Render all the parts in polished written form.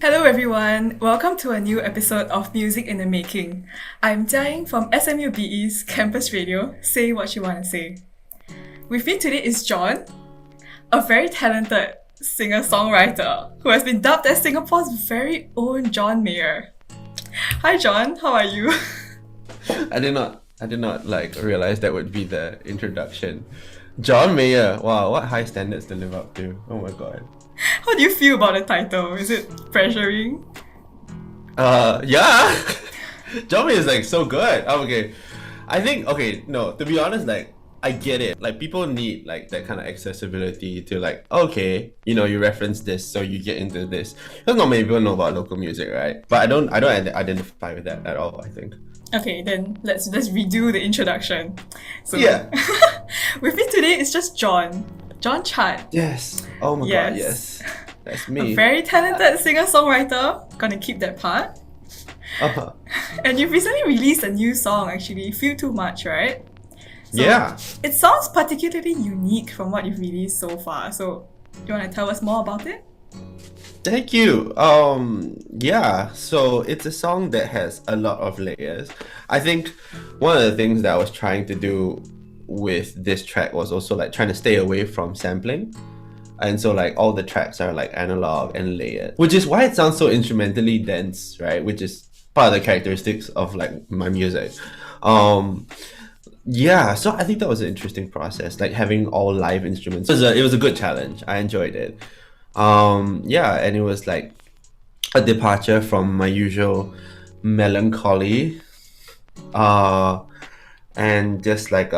Hello everyone, welcome to a new episode of Music in the Making. I'm Jiaying from SMU BE's Campus Radio. Say what you want to say. With me today is John, a very talented singer-songwriter who has been dubbed as Singapore's very own John Mayer. Hi John, how are you? I did not like realize that would be the introduction. John Mayer. Wow, what high standards to live up to. Oh my god. How do you feel about the title? Is it pressuring? Yeah. John Mayer is like so good. Okay. I think okay, no, to be honest, like I get it. Like people need like that kind of accessibility to like, okay, you reference this, so you get into this. Because not many people know about local music, right? But I don't identify with that at all, I think. Okay, then let's redo the introduction. So Yeah. with me today is just John. John Chan. Yes. Oh my god, Yes. yes. That's A me. very talented singer-songwriter. Gonna keep that part. Uh-huh. And you've recently released a new song actually, Feel Too Much, right? So Yeah. it sounds particularly unique from what you've released so far. So you wanna tell us more about it? Thank you. Yeah, so it's a song that has a lot of layers. I think one of the things that I was trying to do with this track was also like trying to stay away from sampling. And so like all the tracks are like analog and layered, which is why it sounds so instrumentally dense, right? Which is part of the characteristics of like my music. Um yeah, so I think that was an interesting process, like having all live instruments. It was a good challenge. I enjoyed it. Yeah, and it was like a departure from my usual melancholy, uh and just like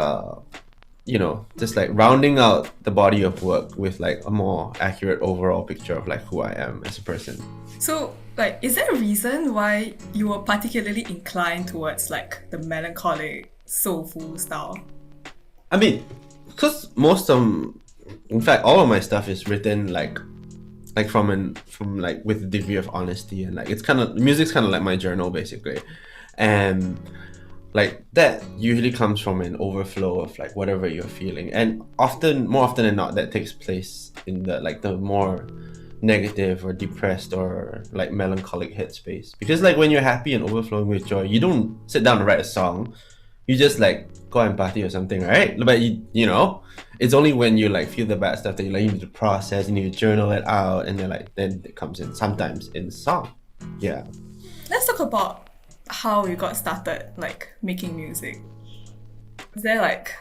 just like rounding out the body of work with like a more accurate overall picture of like who I am as a person. So like is there a reason why you were particularly inclined towards like the melancholic, soulful style? I mean, because in fact, all of my stuff is written like from like with a degree of honesty, and like it's kind of music's kind of like my journal basically, and like that usually comes from an overflow of like whatever you're feeling, and more often than not that takes place in the more negative or depressed or like melancholic headspace, because like when you're happy and overflowing with joy, you don't sit down and write a song, you just like go and party or something, right? But it's only when you like feel the bad stuff that you need to process, you need to journal it out, and then it comes in sometimes in song. Yeah. Let's talk about how you got started like making music. Is there like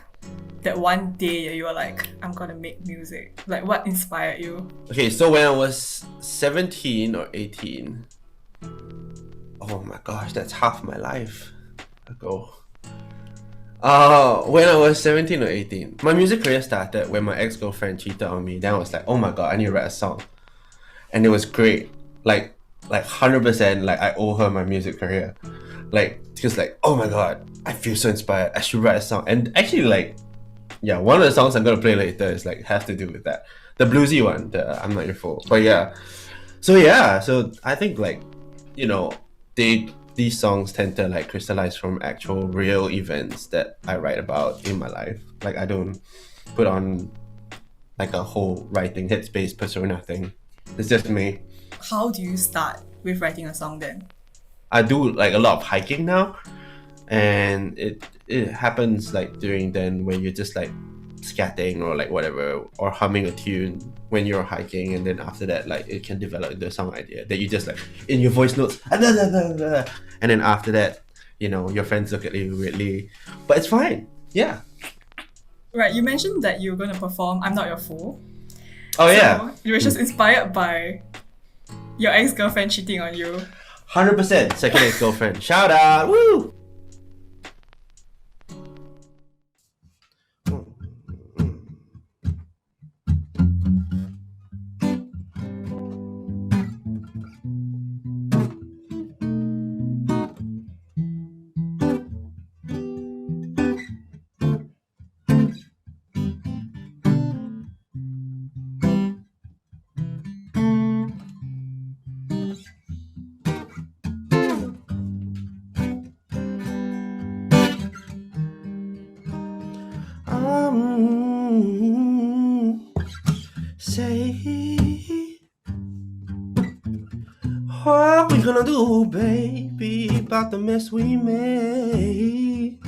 that one day that you were like, I'm gonna make music? Like what inspired you? Okay, so when I was 17 or 18, oh my gosh, that's half my life ago. When I was 17 or 18, my music career started when my ex-girlfriend cheated on me. Then I was like, oh my god, I need to write a song. And it was great. Like 100% like I owe her my music career. Like, because like, oh my god, I feel so inspired. I should write a song. And actually like, yeah, one of the songs I'm gonna play later is like has to do with that. The bluesy one, the I'm Not Your Fool. But yeah. So I think like, you know, these songs tend to like crystallize from actual real events that I write about in my life. Like I don't put on like a whole writing headspace persona thing. It's just me. How do you start with writing a song then? I do like a lot of hiking now, and it happens like during then when you're just like scatting or like whatever or humming a tune when you're hiking, and then after that like it can develop into a song idea that you just like in your voice notes and then after that your friends look at you weirdly, but it's fine. Yeah. Right, you mentioned that you were gonna perform I'm Not Your Fool. Oh yeah. So you were just inspired by your ex-girlfriend cheating on you. 100% second ex-girlfriend, shout out, woo. Say What we gonna do, baby, about the mess we made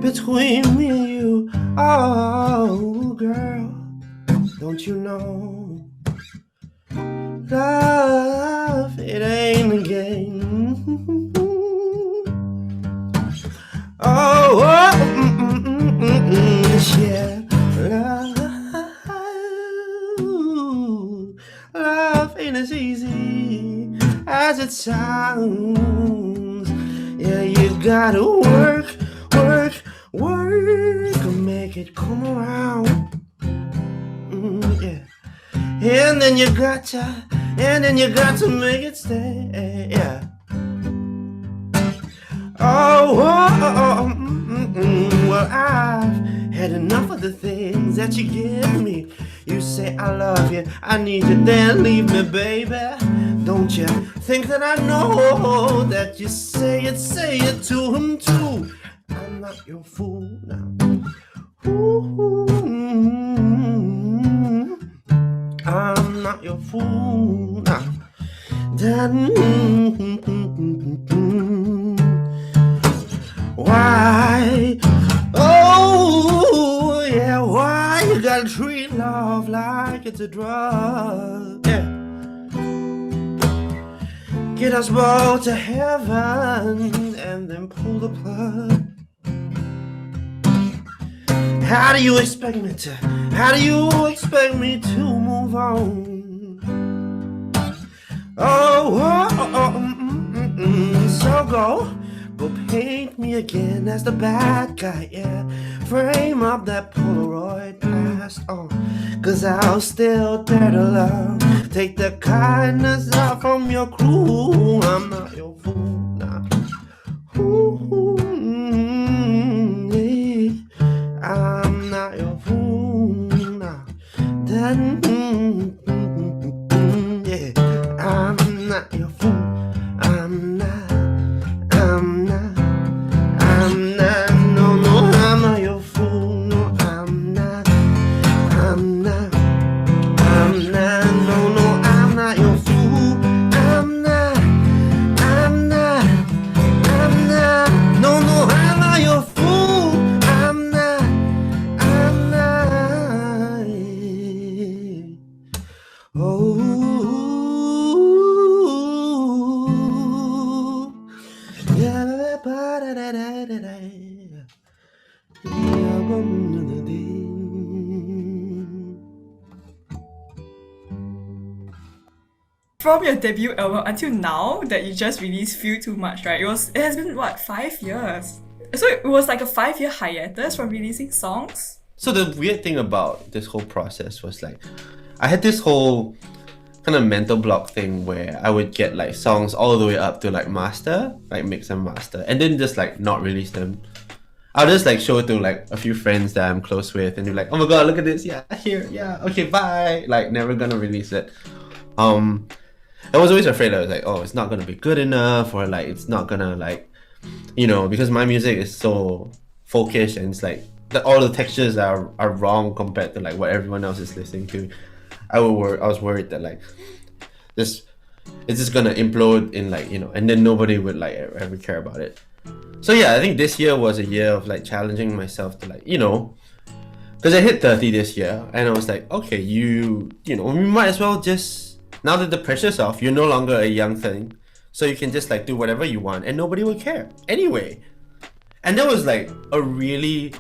between me and you? Oh, girl, don't you know? Love, it ain't a game. Oh, yeah. Love ain't as easy as it sounds. Yeah, you gotta work, and make it come around. Yeah. And then you got to make it stay. Yeah. Well, I've had enough of the things that you give me. You say I love you, I need you, then leave me, baby. Don't you think that I know that you say it to him too? I'm not your fool now. I'm not your fool now. Why? Oh, yeah, why you gotta treat love like it's a drug? Yeah. Get us both to heaven and then pull the plug. How do you expect me to move on? So go paint me again as the bad guy, yeah. Frame up that Polaroid past, cause I'll still dare to love. Take the kindness out from your crew. I'm not your fool now. I'm not your fool now. Yeah, I'm not your fool. I'm not. No, I'm not your fool. No, I'm not. No, I'm not your fool. I'm not. No, I'm not your fool. I'm not. Oh. From your debut album until now that you just released Feel Too Much, right? It has been what, 5 years? So it was like a 5-year hiatus from releasing songs? So the weird thing about this whole process was like, I had this whole kind of mental block thing where I would get like songs all the way up to like master, like mix and master, and then just like not release them. I'll just like show it to like a few friends that I'm close with, and they're like, "Oh my god, look at this! Yeah, here, yeah, okay, bye." Like never gonna release it. I was always afraid. I was like, "Oh, it's not gonna be good enough," or like it's not gonna like, because my music is so folkish and it's like all the textures are wrong compared to like what everyone else is listening to. I was worried that like it's just gonna implode in like and then nobody would like ever care about it. So yeah, I think this year was a year of like challenging myself to like because I hit 30 this year and I was like, okay, we might as well just, now that the pressure's off, you're no longer a young thing, so you can just like do whatever you want and nobody will care anyway. And that was like a really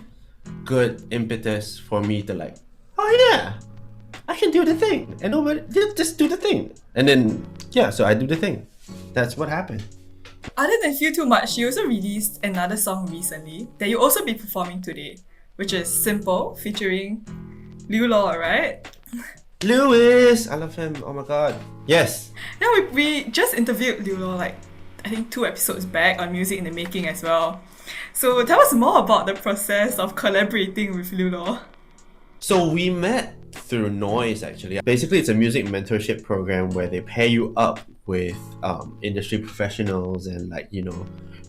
good impetus for me to like, oh yeah, I can do the thing, and nobody just do the thing. And then so I do the thing. That's what happened. Other than Feel Too Much, you also released another song recently that you'll also be performing today, which is Simple, featuring Liu Law, right? Lewis, I love him. Oh my god. Yes. Yeah, we just interviewed Liu Law like I think 2 episodes back on Music in the Making as well. So tell us more about the process of collaborating with Liu Law. So we met through Noise actually. Basically, it's a music mentorship program where they pair you up with industry professionals and like you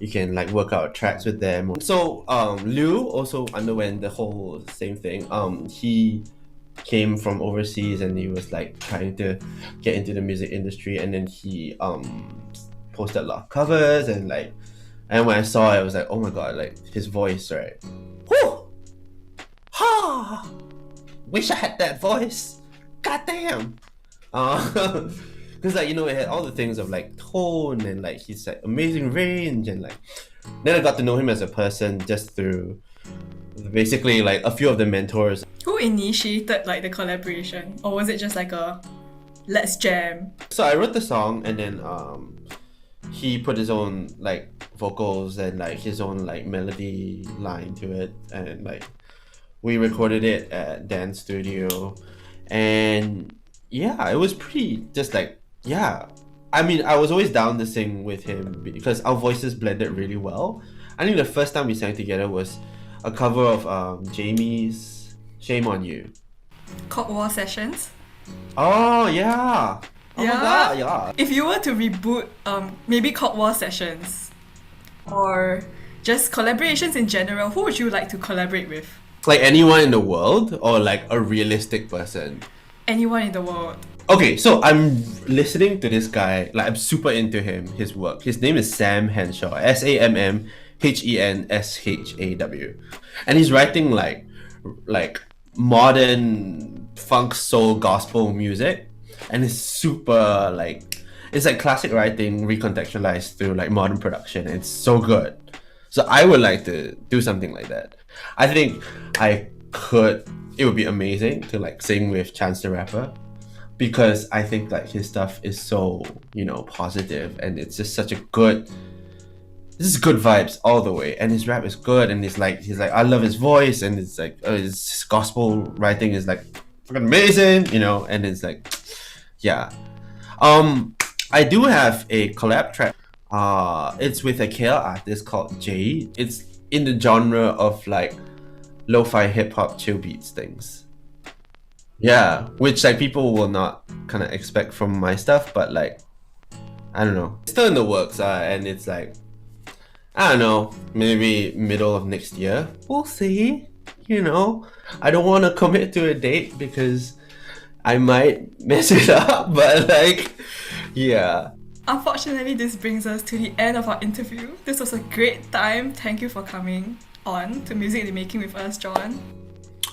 can like work out tracks with them. So Liu also underwent the whole same thing. He came from overseas and he was like trying to get into the music industry, and then he posted a lot of covers, and when I saw it, I was like, oh my god, like his voice, right? Whew! Ha! Wish I had that voice. God damn. Because like, you know, it had all the things of like tone and like his like amazing range, and like then I got to know him as a person just through basically like a few of the mentors. Who initiated like the collaboration, or was it just like a let's jam? So I wrote the song, and then he put his own like vocals and like his own like melody line to it, and like we recorded it at Dance Studio, and yeah, it was pretty just like, yeah. I mean, I was always down to sing with him because our voices blended really well. I think the first time we sang together was a cover of Jamie's Shame on You. Cold War Sessions. Oh yeah. Oh my god, yeah. If you were to reboot, maybe Cold War Sessions, or just collaborations in general, who would you like to collaborate with? Like anyone in the world, or like a realistic person? Anyone in the world. Okay, so I'm listening to this guy, like I'm super into him, his work. His name is Sam Henshaw, SAMMHENSHAW. And he's writing like modern funk soul gospel music, and it's super like, it's like classic writing recontextualized through like modern production. It's so good. So I would like to do something like that. I think it would be amazing to like sing with Chance the Rapper, because I think like his stuff is so, you know, positive, and it's just such a good, this is good vibes all the way, and his rap is good, and he's like I love his voice, and it's like his gospel writing is like fucking amazing, you know, and it's like, yeah. I do have a collab track. It's with a KL artist called Jay. It's in the genre of like lo-fi hip-hop chill beats things. Yeah, which like people will not kind of expect from my stuff, but like, I don't know, it's still in the works, and it's like, I don't know, maybe middle of next year. We'll see. You know, I don't want to commit to a date because I might mess it up, but like, yeah. Unfortunately, this brings us to the end of our interview. This was a great time. Thank you for coming on to Music in the Making with us, John.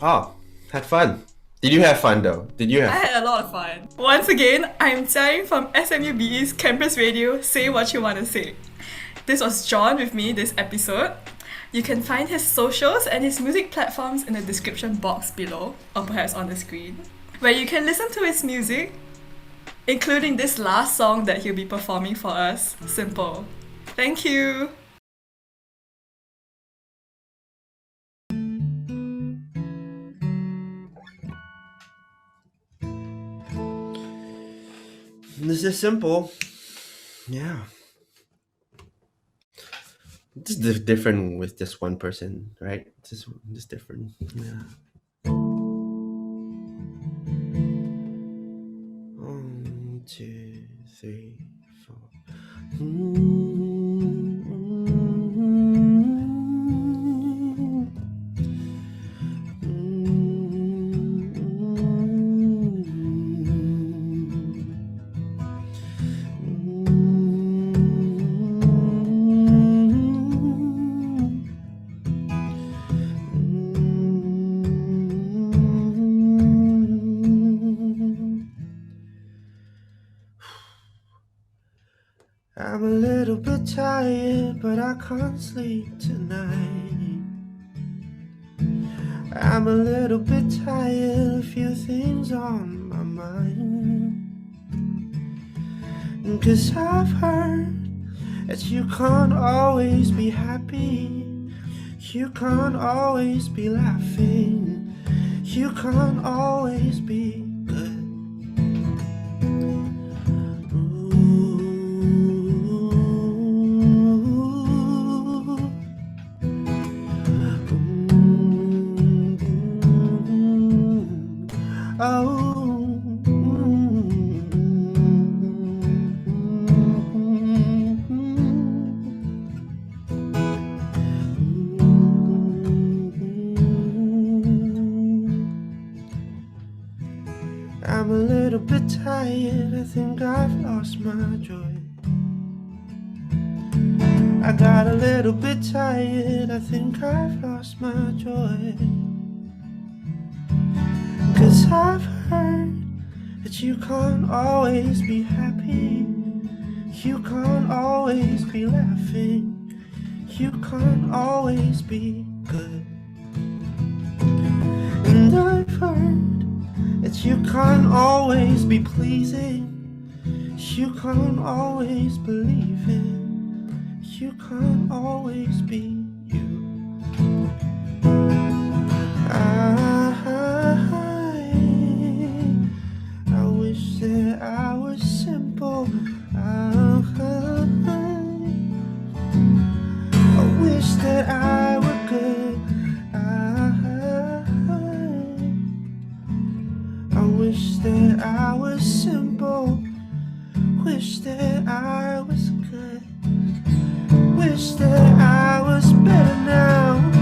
Oh, had fun. Did you have fun though? Did you I have? had a lot of fun. Once again, I'm Jia from SMUBE's Campus Radio. Say what you want to say. This was John with me this episode. You can find his socials and his music platforms in the description box below, or perhaps on the screen, where you can listen to his music, including this last song that he'll be performing for us, Simple. Thank you! This is simple. Yeah. This is different with just one person, right? This is different. Yeah. 1, 2, 3, 4. I'm a little bit tired, but I can't sleep tonight. I'm a little bit tired, a few things on my mind. 'Cause I've heard that you can't always be happy, you can't always be laughing, you can't always be good. I'm a little bit tired, I think I've lost my joy. I got a little bit tired, I think I've lost my joy. 'Cause I've heard that you can't always be happy, you can't always be laughing, you can't always be good. And I've heard that you can't always be pleasing, you can't always believe in, you can't always be you. I wish that I was simple. I wish that I were good. I wish that I was simple. Wish that I was good. Wish that I was better now.